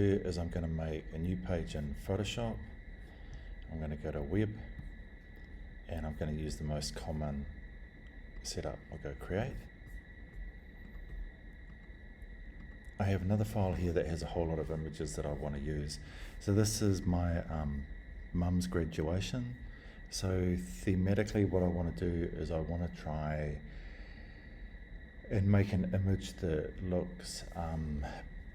Is I'm going to make a new page in Photoshop. I'm going to go to web and I'm going to use the most common setup. I'll go create. I have another file here that has a whole lot of images that I want to use. So this is my mum's graduation. So thematically what I want to do is I want to try and make an image that looks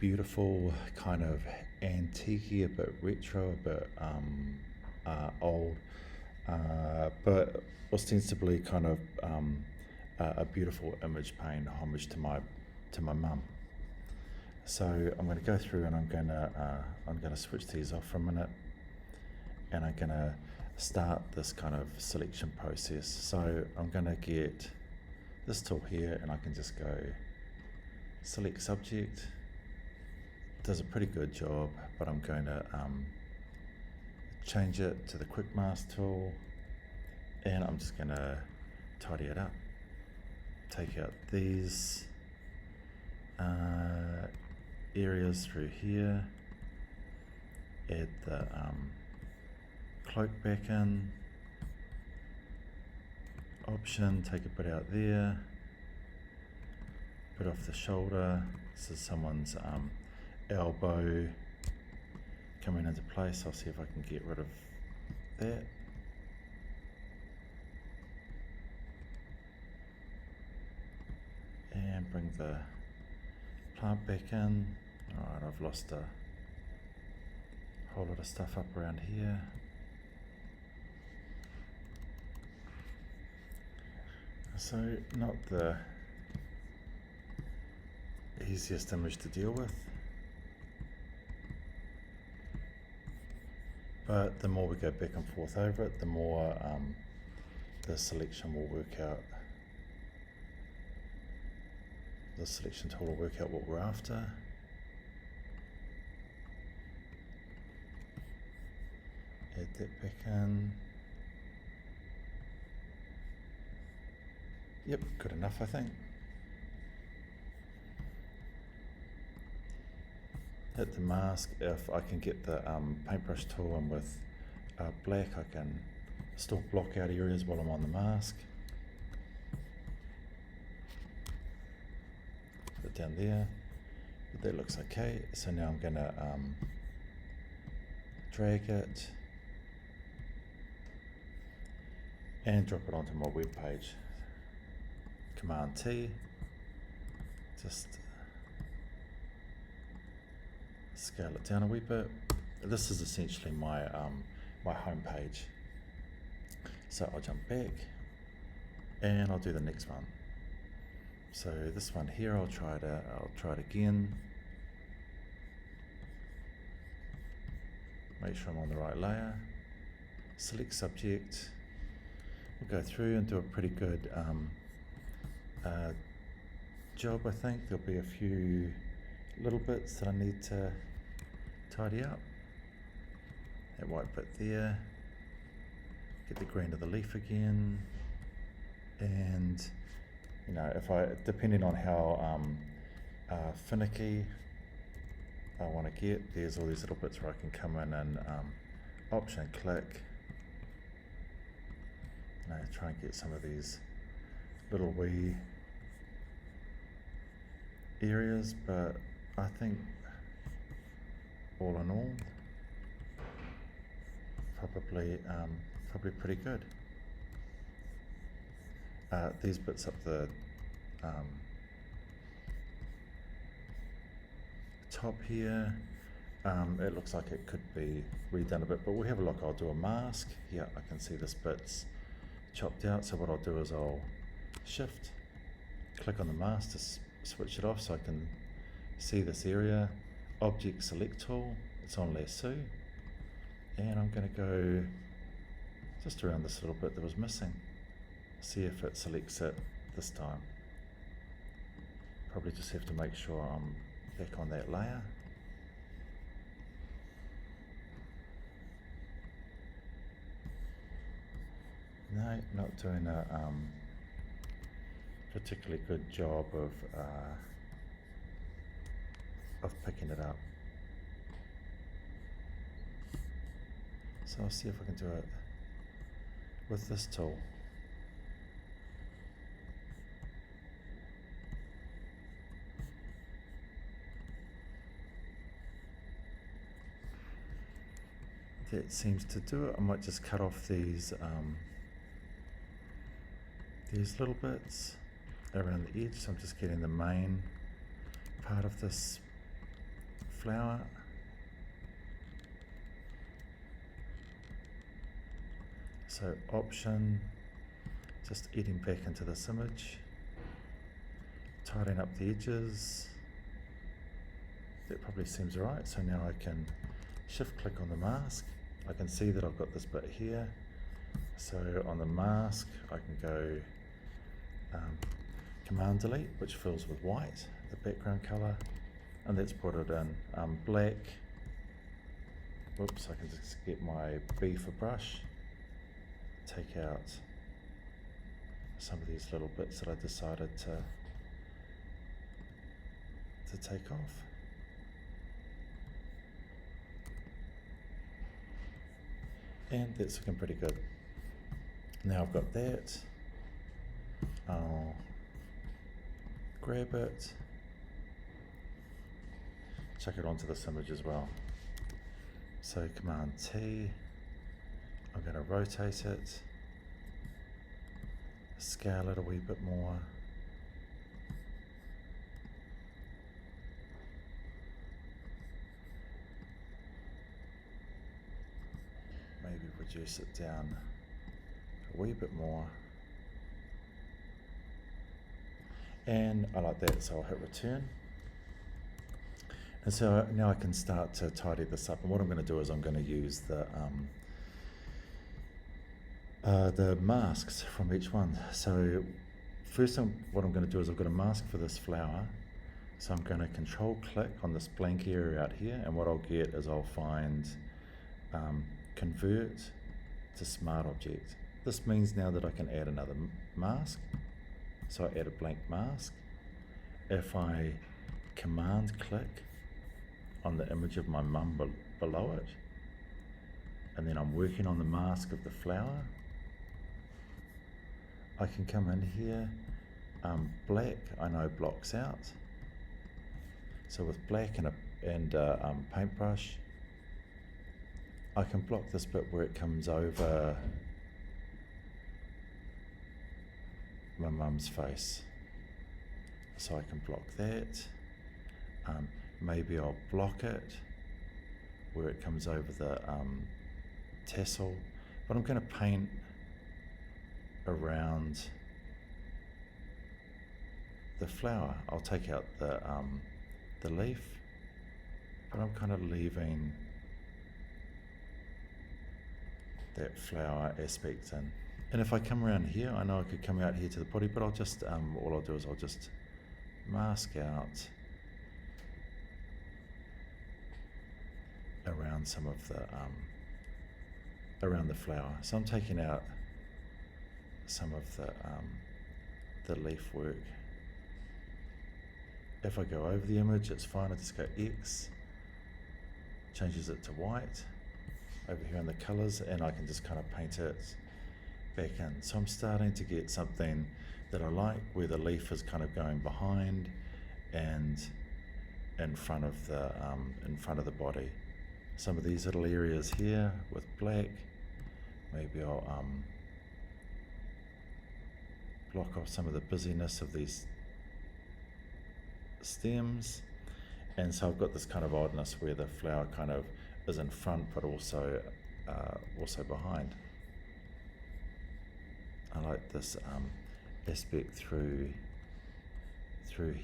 beautiful, kind of antique, a bit retro, a bit old, but ostensibly kind of a beautiful image paying homage to my mum. So I'm going to go through and I'm going to switch these off for a minute, and I'm going to start this kind of selection process. So I'm going to get this tool here and I can just go select subject. Does a pretty good job, but I'm going to change it to the quick mask tool, and I'm just going to tidy it up. Take out these areas through here, add the cloak back in, option, take a bit out there, bit off the shoulder. This is someone's elbow coming into place. I'll see if I can get rid of that. And bring the plant back in. Alright, I've lost a whole lot of stuff up around here. So not the easiest image to deal with, but the more we go back and forth over it, the more the selection will work out. The selection tool will work out what we're after. Add that back in. Yep, good enough, I think. Hit the mask. If I can get the paintbrush tool and with black, I can still block out areas while I'm on the mask. Put it down there. That looks okay. So now I'm going to drag it and drop it onto my web page. Command T. Just scale it down a wee bit. This is essentially my my home page. So I'll jump back and I'll do the next one. So this one here, I'll try it again. Make sure I'm on the right layer. Select subject. We'll go through and do a pretty good job, I think. There'll be a few little bits that I need to tidy up. That white bit there. Get the green of the leaf again. And you know, depending on how finicky I want to get, there's all these little bits where I can come in and option click. Try and get some of these little wee areas, but I think all in all, probably pretty good. These bits up the top here, it looks like it could be redone a bit, but we'll have a look. I'll do a mask. Yeah, I can see this bit's chopped out, so what I'll do is I'll shift, click on the mask to switch it off so I can see this area. Object select tool, it's on lasso, and I'm going to go just around this little bit that was missing. See if it selects it this time. Probably just have to make sure I'm back on that layer. No, not doing a particularly good job of picking it up. So I'll see if I can do it with this tool. That seems to do it. I might just cut off these little bits around the edge. So I'm just getting the main part of this flower. So option, just eating back into this image, tidying up the edges. That probably seems right. So now I can shift click on the mask. I can see that I've got this bit here. So on the mask, I can go Command Delete, which fills with white, the background color, and let's put it in black. Whoops, I can just get my B for brush, take out some of these little bits that I decided to take off. And that's looking pretty good. Now I've got that, I'll grab it, chuck it onto this image as well. So Command T, I'm going to rotate it, scale it a wee bit more. Maybe reduce it down a wee bit more. And I like that, so I'll hit return. And so now I can start to tidy this up. And what I'm going to do is I'm going to use the masks from each one. So first what I'm going to do is I've got a mask for this flower. So I'm going to control click on this blank area out here, and what I'll get is I'll find convert to smart object. This means now that I can add another mask. So I add a blank mask. If I command click on the image of my mum below it, and then I'm working on the mask of the flower, I can come in here, black I know blocks out. So with black and a paintbrush, I can block this bit where it comes over my mum's face. So I can block that. Maybe I'll block it where it comes over the tassel, but I'm going to paint around the flower. I'll take out the leaf, but I'm kind of leaving that flower aspect in. And if I come around here, I know I could come out here to the body, but I'll just, all I'll do is I'll just mask out around some of the, around the flower. So I'm taking out some of the leaf work. If I go over the image, it's fine. I just go X, changes it to white over here in the colors, and I can just kind of paint it back in. So I'm starting to get something that I like, where the leaf is kind of going behind and in front of the body. Some of these little areas here with black, maybe I'll block off some of the busyness of these stems. And so I've got this kind of oddness where the flower kind of is in front, but also behind. I like this aspect through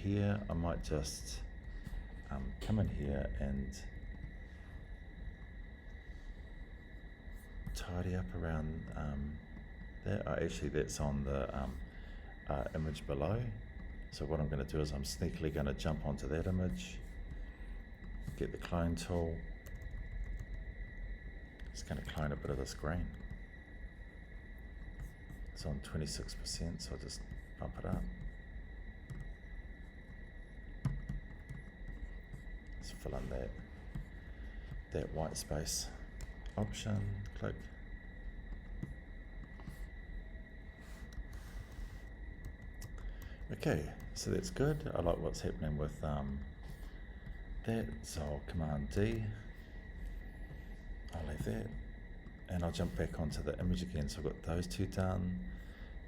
here. I might just come in here and tidy up around that. Actually, that's on the image below. So what I'm going to do is I'm sneakily going to jump onto that image, get the clone tool, just going to clone a bit of this green. It's on 26%, so I'll just bump it up. Just fill in that white space. option, click. Okay, so that's good. I like what's happening with that, so I'll Command D. I'll leave that, and I'll jump back onto the image again. So I've got those two done.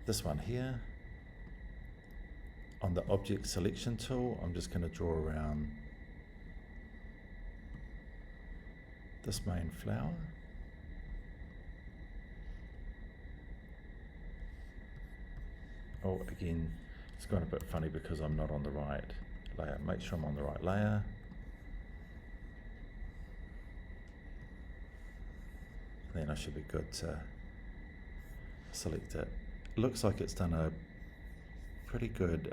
This one here. On the object selection tool, I'm just going to draw around this main flower. Oh, again, it's gone a bit funny because I'm not on the right layer. Make sure I'm on the right layer. Then I should be good to select it. Looks like it's done a pretty good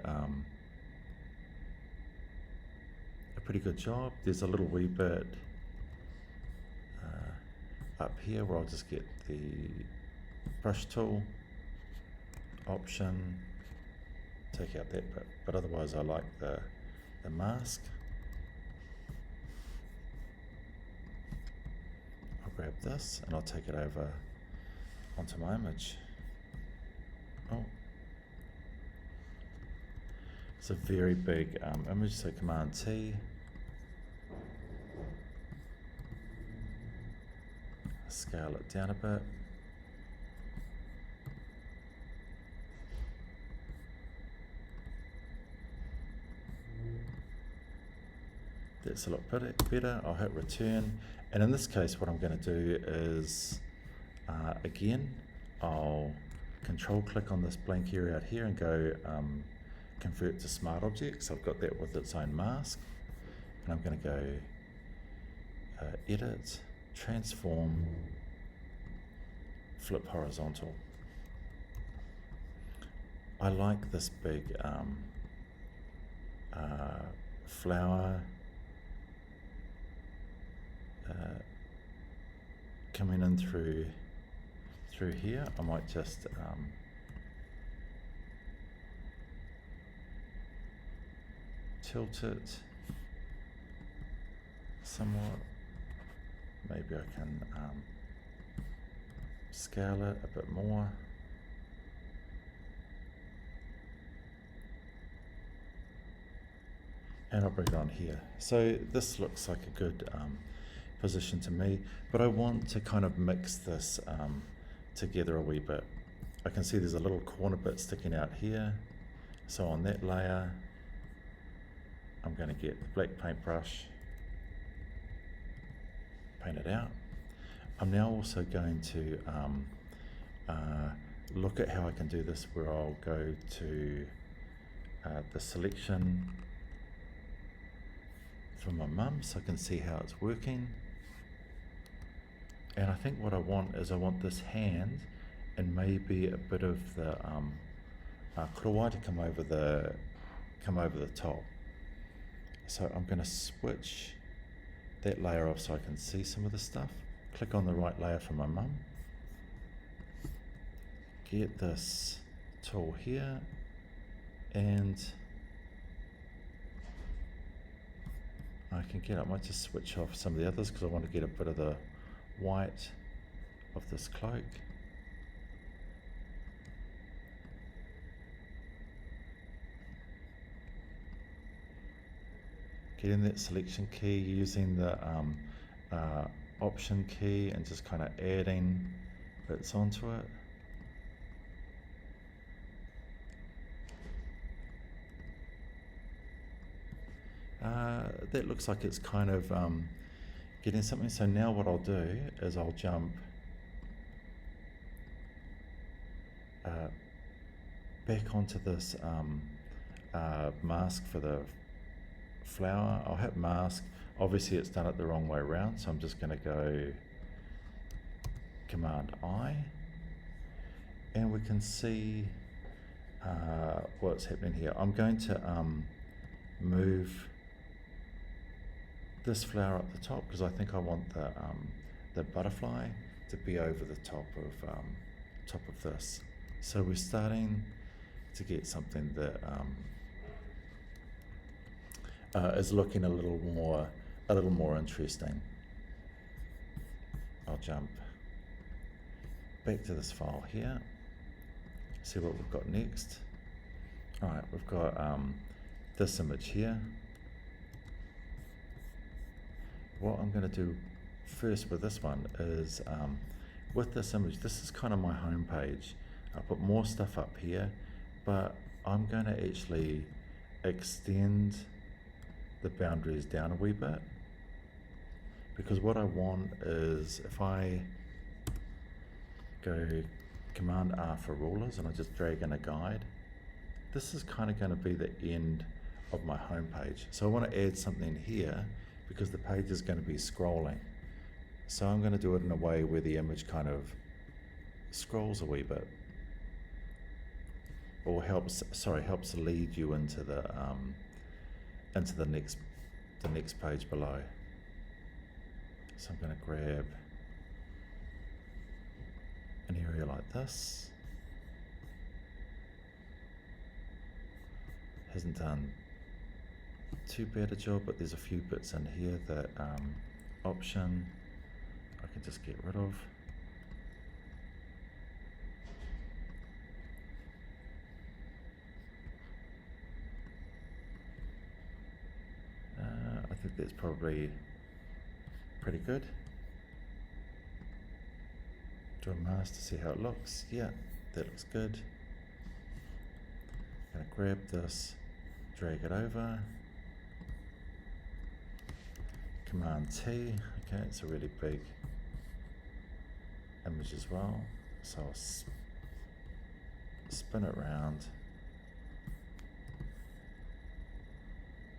job. There's a little wee bit up here where I'll just get the brush tool option, take out that bit, but otherwise I like the mask. I'll grab this and I'll take it over onto my image. Oh, it's a very big image, so Command T. Scale it down a bit. That's a lot better. I'll hit return, and in this case what I'm going to do is again I'll control click on this blank area out here and go convert to smart objects. I've got that with its own mask, and I'm going to go edit, transform, flip horizontal. I like this big flower coming in through here. I might just tilt it somewhat. Maybe I can scale it a bit more. And I'll bring it on here. So this looks like a good position to me, but I want to kind of mix this together a wee bit. I can see there's a little corner bit sticking out here. So on that layer, I'm going to get the black paintbrush, paint it out. I'm now also going to look at how I can do this, where I'll go to the selection from my mum so I can see how it's working. And I think what I want is I want this hand and maybe a bit of the korowai to come over the top. So I'm going to switch that layer off so I can see some of the stuff. Click on the right layer for my mum. Get this tool here, and I might just switch off some of the others because I want to get a bit of the white of this cloak. Getting that selection key, using the option key, and just kind of adding bits onto it. That looks like it's kind of getting something. So now what I'll do is I'll jump back onto this mask for the flower. I'll hit mask. Obviously it's done it the wrong way around, so I'm just going to go Command I, and we can see what's happening here. I'm going to move this flower up the top because I think I want the butterfly to be over the top of this. So we're starting to get something that is looking a little more interesting. I'll jump back to this file here, see what we've got next. Alright, we've got this image here. What I'm going to do first with this one is, with this image, this is kind of my home page. I'll put more stuff up here, but I'm going to actually extend the boundaries down a wee bit, because what I want is, if I go Command R for rulers and I just drag in a guide, this is kind of going to be the end of my home page. So I want to add something here because the page is going to be scrolling. So I'm going to do it in a way where the image kind of scrolls a wee bit, or helps lead you into the next page below. So I'm going to grab an area like this. Hasn't done too bad a job, but there's a few bits in here that option I can just get rid of. I think that's probably pretty good. Do a mask to see how it looks. Yeah, that looks good. I'm going to grab this, drag it over, Command T. Okay, it's a really big image as well, so I'll spin it around,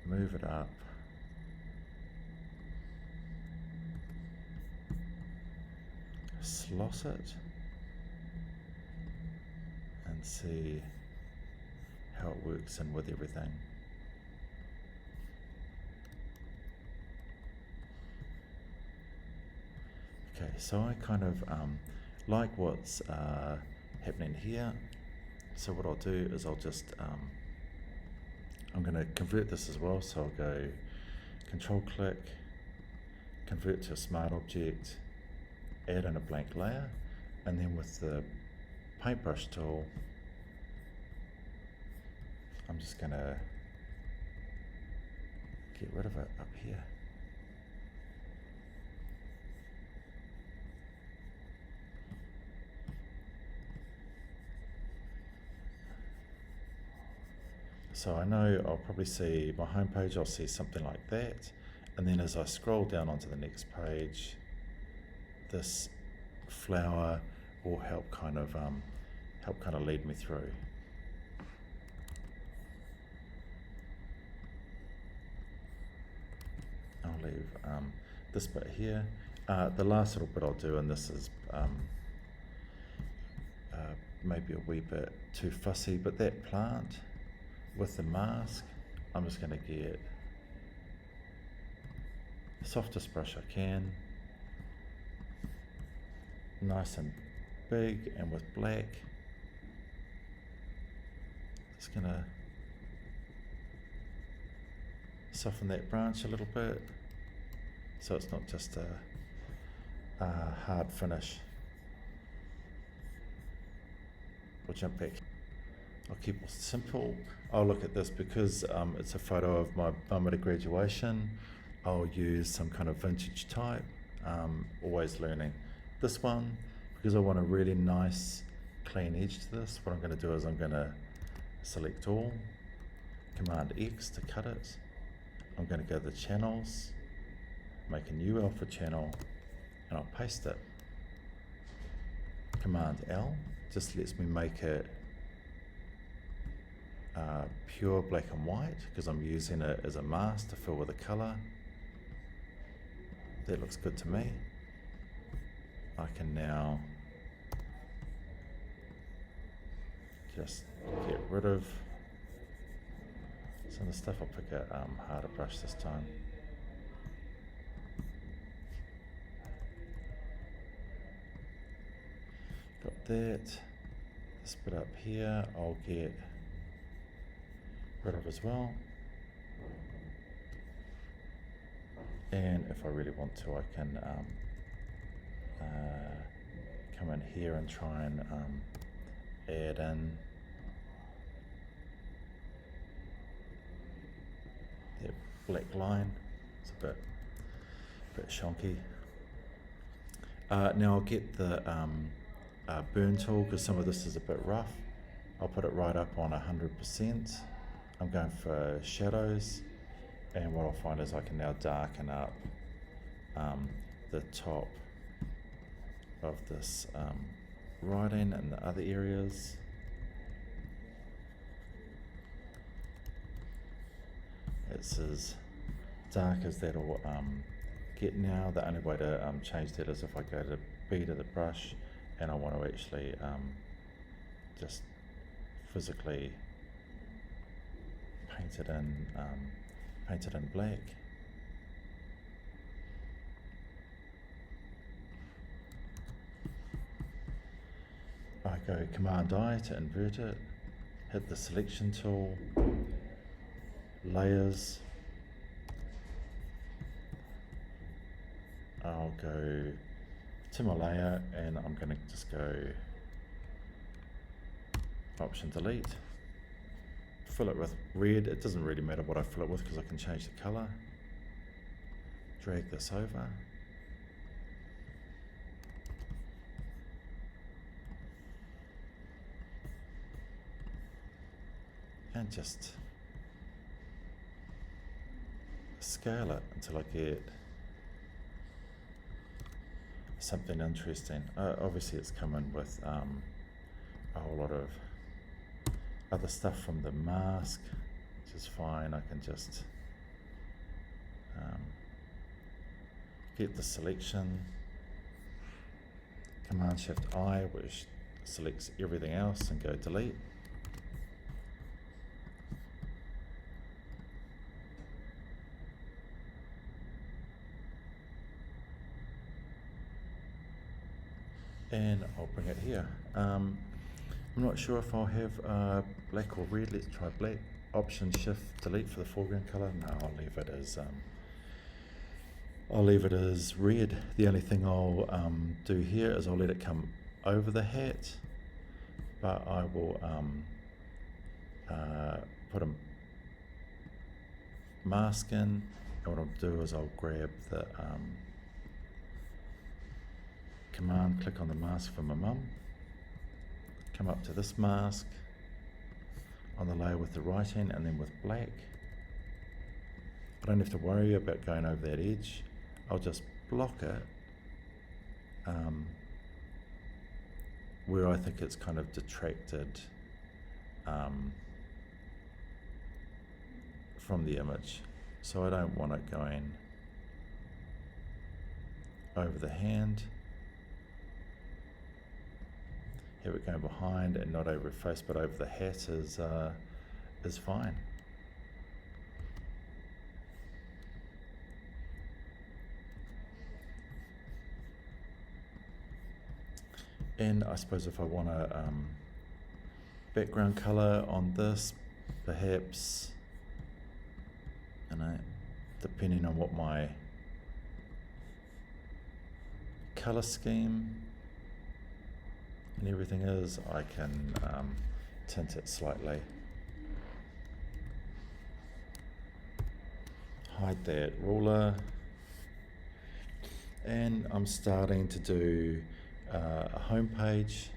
move it up, slot it, and see how it works in with everything. Okay, so I kind of like what's happening here. So what I'll do is I'll just, I'm going to convert this as well. So I'll go Control click, convert to a smart object, add in a blank layer, and then with the paintbrush tool, I'm just going to get rid of it up here. So I know I'll probably see my home page, I'll see something like that, and then as I scroll down onto the next page, this flower will help kind of lead me through. I'll leave this bit here. The last little bit I'll do, and this is maybe a wee bit too fussy, but that plant with the mask, I'm just going to get the softest brush I can, nice and big and with black. Just going to soften that branch a little bit so it's not just a hard finish. We'll jump back. I'll keep it simple. I'll look at this because it's a photo of my mum at a graduation. I'll use some kind of vintage type, always learning. This one, because I want a really nice clean edge to this, what I'm going to do is I'm going to select all, Command X to cut it. I'm going to go to the channels, make a new alpha channel, and I'll paste it. Command L just lets me make it pure black and white because I'm using it as a mask to fill with a colour. That looks good to me. I can now just get rid of some of the stuff. I'll pick a harder brush this time. Got that. This bit up here I'll get rid of as well. And if I really want to, I can come in here and try and add in that black line. It's a bit shonky. Now I'll get the burn tool, because some of this is a bit rough. I'll put it right up on 100%. I'm going for shadows, and what I'll find is I can now darken up the top of this writing and the other areas. It's as dark as that'll get now. The only way to change that is if I go to B to the brush and I want to actually just physically paint it in black. I go Command I to invert it, hit the selection tool, layers. I'll go to my layer and I'm going to just go Option Delete, fill it with red. It doesn't really matter what I fill it with because I can change the colour. Drag this over. And just scale it until I get something interesting. Obviously it's coming with a whole lot of other stuff from the mask, which is fine. I can just get the selection, Command Shift I, which selects everything else, and go delete. And I'll bring it here. I'm not sure if I'll have black or red. Let's try black. Option Shift Delete for the foreground color. No, I'll leave it as red. The only thing I'll do here is I'll let it come over the hat, but I will put a mask in, and what I'll do is I'll grab the Command, click on the mask for my mum, come up to this mask on the layer with the writing and then with black. I don't have to worry about going over that edge. I'll just block it where I think it's kind of detracted from the image. So I don't want it going over the hand. Have it going behind and not over her face, but over the hat is fine. And I suppose if I want a background color on this, perhaps, depending on what my color scheme and everything is, I can tint it slightly. Hide that ruler, and I'm starting to do a home page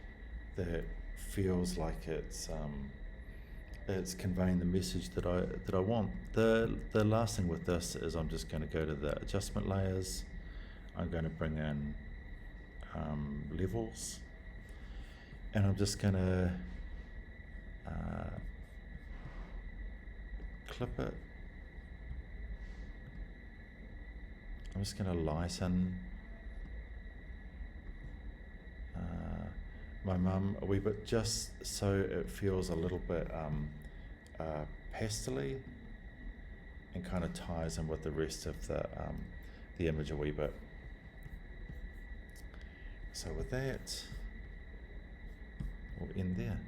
that feels like it's conveying the message that I want. The last thing with this is I'm just going to go to the adjustment layers. I'm going to bring in levels, and I'm just going to clip it. I'm just going to lighten my mum a wee bit, just so it feels a little bit pastel-y and kind of ties in with the rest of the image a wee bit. So with that, we'll end there.